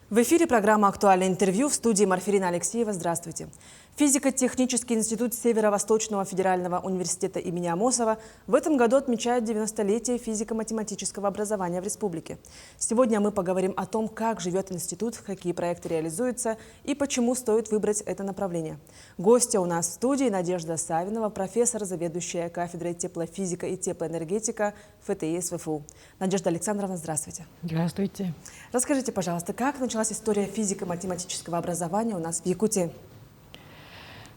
В эфире программа «Актуальное интервью», в студии Марфирина Алексеева. Здравствуйте. Физико-технический институт Северо-Восточного федерального университета имени Амосова в этом году отмечает 90-летие физико-математического образования в республике. Сегодня мы поговорим о том, как живет институт, какие проекты реализуются и почему стоит выбрать это направление. Гостья у нас в студии Надежда Савинова, профессор, заведующая кафедрой теплофизика и теплоэнергетика ФТИ СВФУ. Надежда Александровна, здравствуйте. Здравствуйте. Расскажите, пожалуйста, как началась история физико-математического образования у нас в Якутии?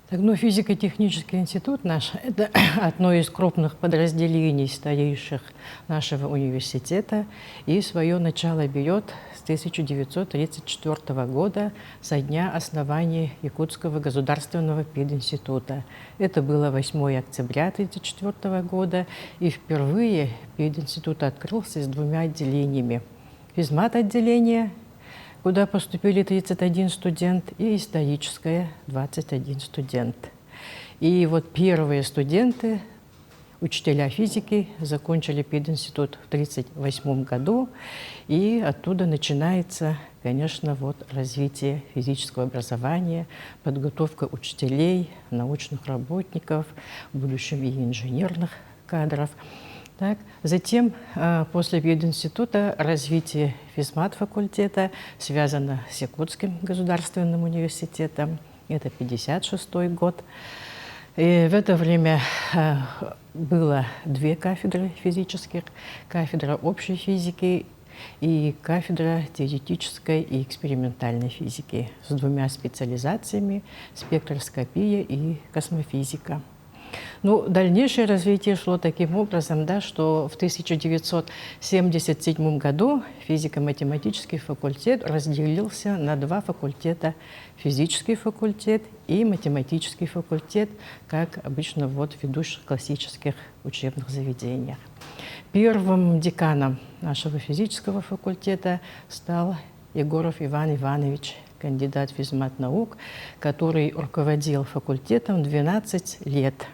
Так, физико-технический институт наш – это одно из крупных подразделений старейших нашего университета, и свое начало берет с 1934 года, со дня основания Якутского государственного пединститута. Это было 8 октября 1934 года, и впервые пединститут открылся с 2 отделениями. Физмат-отделение, куда поступили 31 студент, и историческое 21 студент. И вот первые студенты, учителя физики, закончили пединститут в 1938 году, и оттуда начинается, конечно, развитие физического образования, подготовка учителей, научных работников, в будущем и инженерных кадров. Так. Затем, после пединститута, развитие физмат-факультета связано с Якутским государственным университетом. Это 1956 год. И в это время было 2 кафедры физических: кафедра общей физики и кафедра теоретической и экспериментальной физики с 2 специализациями – спектроскопия и космофизика. Дальнейшее развитие шло таким образом, что в 1977 году физико-математический факультет разделился на 2 факультета – физический факультет и математический факультет, как обычно в ведущих классических учебных заведениях. Первым деканом нашего физического факультета стал Егоров Иван Иванович, кандидат физмат-наук, который руководил факультетом 12 лет.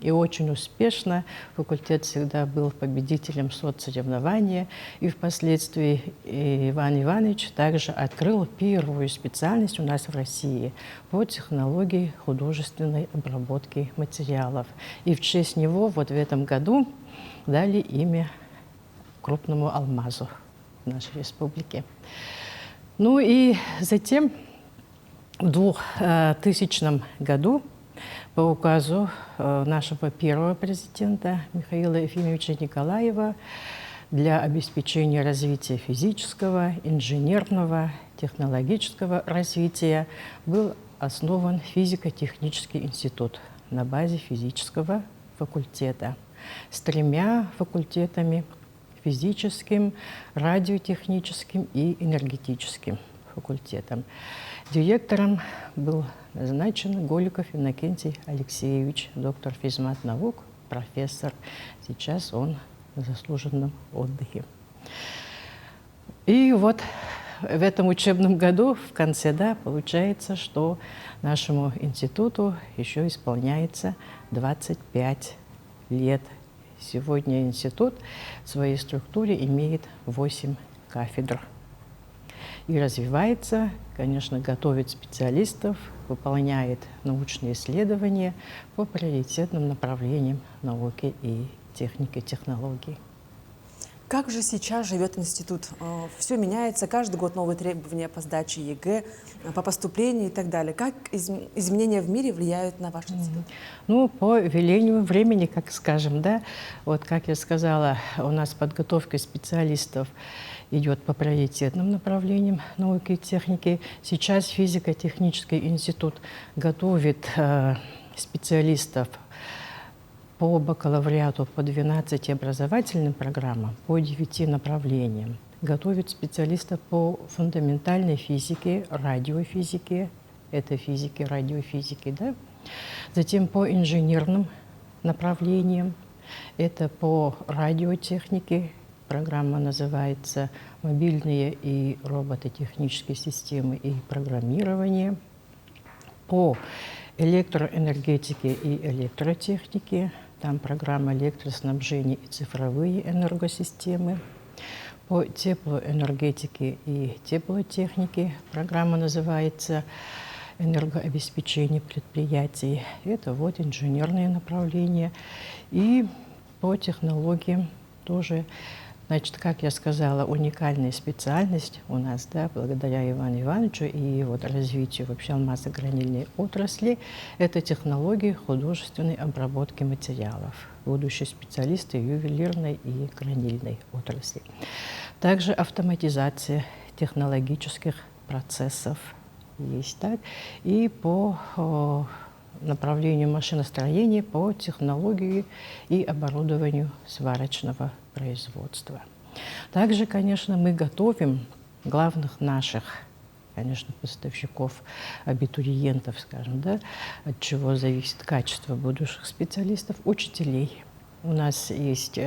И очень успешно факультет всегда был победителем соцсоревнования. И впоследствии Иван Иванович также открыл первую специальность у нас в России по технологии художественной обработки материалов. И в честь него в этом году дали имя крупному алмазу в нашей республике. И затем в 2000 году по указу нашего первого президента Михаила Ефимовича Николаева для обеспечения развития физического, инженерного, технологического развития был основан физико-технический институт на базе физического факультета с 3 факультетами – физическим, радиотехническим и энергетическим факультетом. Директором был назначен Голиков Иннокентий Алексеевич, доктор физмат-наук, профессор. Сейчас он на заслуженном отдыхе. И в этом учебном году, в конце, получается, что нашему институту еще исполняется 25 лет. Сегодня институт в своей структуре имеет 8 кафедр. И развивается, конечно, готовит специалистов, выполняет научные исследования по приоритетным направлениям науки и техники, технологий. Как же сейчас живет институт? Все меняется, каждый год новые требования по сдаче ЕГЭ, по поступлению и так далее. Как изменения в мире влияют на ваш институт? По велению времени, как скажем, как я сказала, у нас подготовка специалистов идет по приоритетным направлениям науки и техники. Сейчас физико-технический институт готовит специалистов по бакалавриату по 12 образовательным программам, по 9 направлениям. Готовит специалистов по фундаментальной физике, радиофизике, это физики, радиофизики, Затем по инженерным направлениям, это по радиотехнике. Программа называется «Мобильные и робототехнические системы и программирование». По электроэнергетике и электротехнике, там программа электроснабжения и цифровые энергосистемы. по теплоэнергетике и теплотехнике. Программа называется «Энергообеспечение предприятий». Это вот инженерные направления. И по технологиям тоже, значит, как я сказала, уникальная специальность у нас, да, благодаря Ивану Ивановичу и вот развитию вообще алмазно-гранильной отрасли, это технологии художественной обработки материалов. Будущие специалисты ювелирной и гранильной отрасли. Также автоматизация технологических процессов есть, так, и по направлению машиностроения, по технологии и оборудованию сварочного производства. Также, конечно, мы готовим главных наших, конечно, поставщиков, абитуриентов, скажем, да, от чего зависит качество будущих специалистов, учителей. У нас есть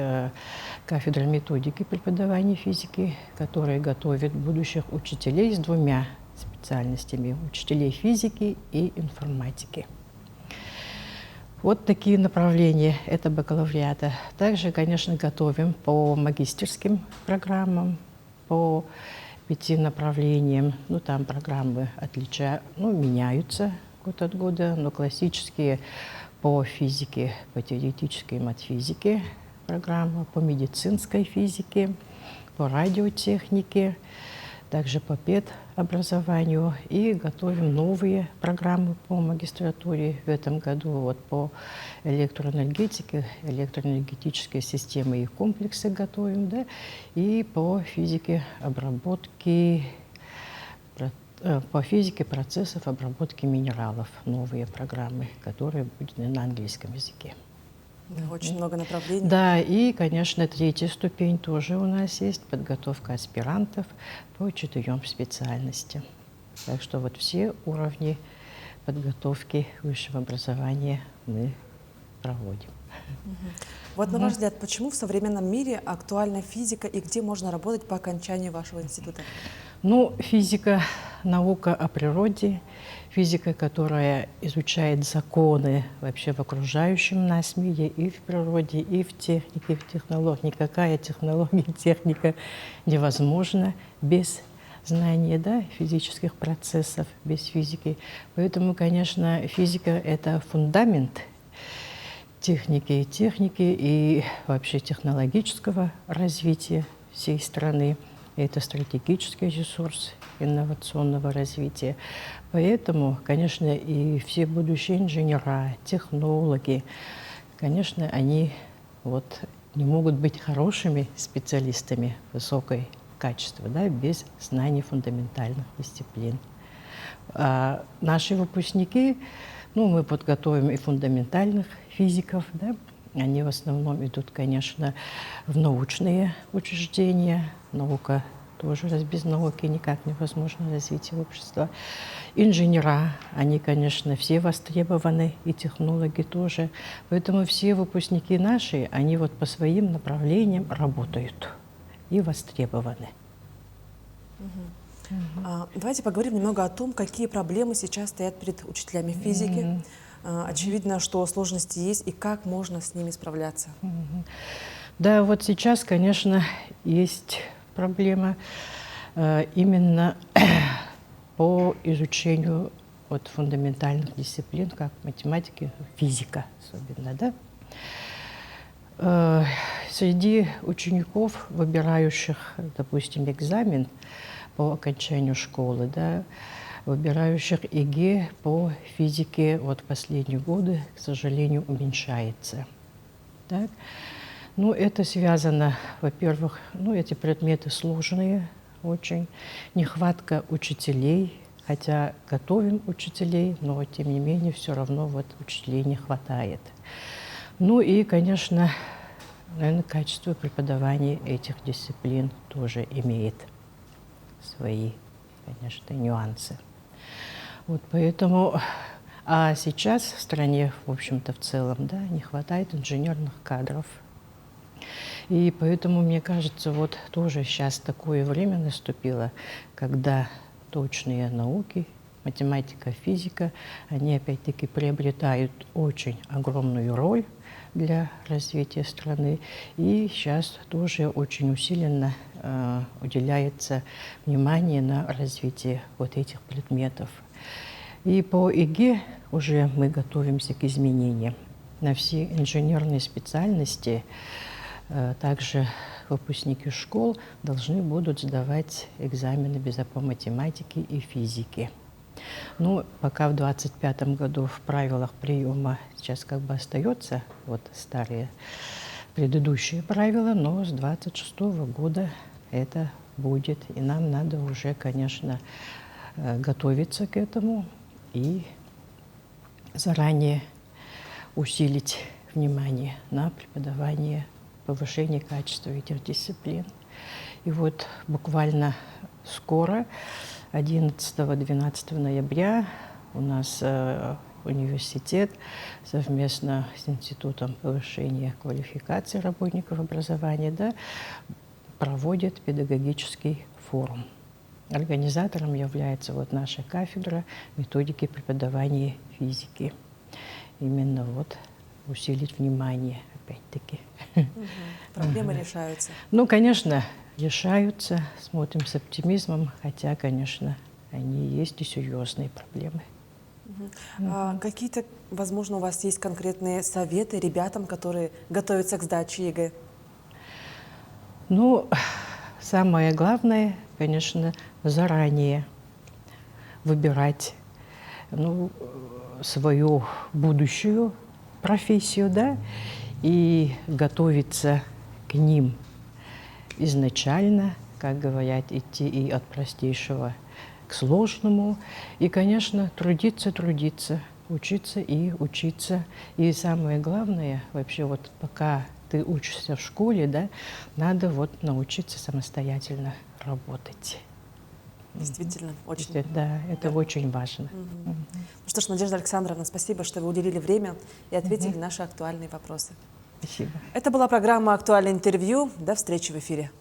кафедра методики преподавания физики, которая готовит будущих учителей с двумя специальностями – учителей физики и информатики. Вот такие направления – это бакалавриата. Также, конечно, готовим по магистерским программам, по 5 направлениям. Ну, там программы меняются год от года, но классические по физике, по теоретической матфизике программа, по медицинской физике, по радиотехнике, также по педобразованию. И готовим новые программы по магистратуре в этом году вот по электроэнергетике, электроэнергетические системы и комплексы готовим, да, и по физике обработки, по физике процессов обработки минералов, новые программы, которые будут на английском языке. Да, очень много направлений. Да, и, конечно, 3-я ступень тоже у нас есть, подготовка аспирантов по 4 специальностям. Так что вот все уровни подготовки высшего образования мы проводим. Вот на ваш взгляд, почему в современном мире актуальна физика и где можно работать по окончанию вашего института? Ну, физика – наука о природе, физика, которая изучает законы вообще в окружающем нас мире, и в природе, и в технике, и в технологии. Никакая технология, техника невозможна без знания, да, физических процессов, без физики. Поэтому, конечно, физика – это фундамент техники и вообще технологического развития всей страны. Это стратегический ресурс инновационного развития. Поэтому, конечно, и все будущие инженера, технологи, конечно, они вот не могут быть хорошими специалистами высокого качества, да, без знаний фундаментальных дисциплин. А наши выпускники, ну, мы подготовим и фундаментальных физиков, да, они в основном идут, конечно, в научные учреждения. Наука тоже, без науки никак невозможно развитие общества. Инженера, они, конечно, все востребованы, и технологи тоже. Поэтому все выпускники наши, они вот по своим направлениям работают и востребованы. Давайте поговорим немного о том, какие проблемы сейчас стоят перед учителями физики. Очевидно, что сложности есть, и как можно с ними справляться. Да, вот сейчас, конечно, есть проблема именно по изучению вот фундаментальных дисциплин, как математики, физика особенно, да. Среди учеников, выбирающих, допустим, экзамен по окончанию школы, да, выбирающих ЕГЭ по физике вот последние годы, к сожалению, уменьшается. Так? Ну, это связано, во-первых, ну, эти предметы сложные очень, нехватка учителей, хотя готовим учителей, но, тем не менее, все равно вот учителей не хватает. Ну и, конечно, наверное, качество преподавания этих дисциплин тоже имеет свои, конечно, нюансы. Вот поэтому, а сейчас в стране, в общем-то, в целом, да, не хватает инженерных кадров. И поэтому, мне кажется, вот тоже сейчас такое время наступило, когда точные науки, математика, физика, они опять-таки приобретают очень огромную роль для развития страны. И сейчас тоже очень усиленно уделяется внимание на развитие вот этих предметов. И по ЕГЭ уже мы готовимся к изменениям. На все инженерные специальности также выпускники школ должны будут сдавать экзамены по математике и физике. Ну, пока в 2025 году в правилах приема сейчас как бы остается вот старые предыдущие правила, но с 2026 года это будет. И нам надо уже, конечно, готовиться к этому и заранее усилить внимание на преподавание, повышение качества этих дисциплин. И вот буквально скоро, 11-12 ноября, у нас университет совместно с Институтом повышения квалификации работников образования проводит педагогический форум. Организатором является вот наша кафедра методики преподавания физики. Именно вот усилить внимание, опять-таки. Проблемы решаются. Ну, конечно, решаются, смотрим с оптимизмом, хотя, конечно, они есть и серьезные проблемы. Какие-то, возможно, у вас есть конкретные советы ребятам, которые готовятся к сдаче ЕГЭ? Ну, самое главное, конечно, заранее выбирать свою будущую профессию, да, и готовиться к ним изначально, как говорят, идти и от простейшего к сложному. И, конечно, трудиться, учиться и учиться. И самое главное, вообще, вот пока ты учишься в школе, да, надо вот научиться самостоятельно работать. Действительно, очень. Да, это очень важно. Ну что ж, Надежда Александровна, спасибо, что вы уделили время и ответили на наши актуальные вопросы. Спасибо. Это была программа «Актуальное интервью». До встречи в эфире.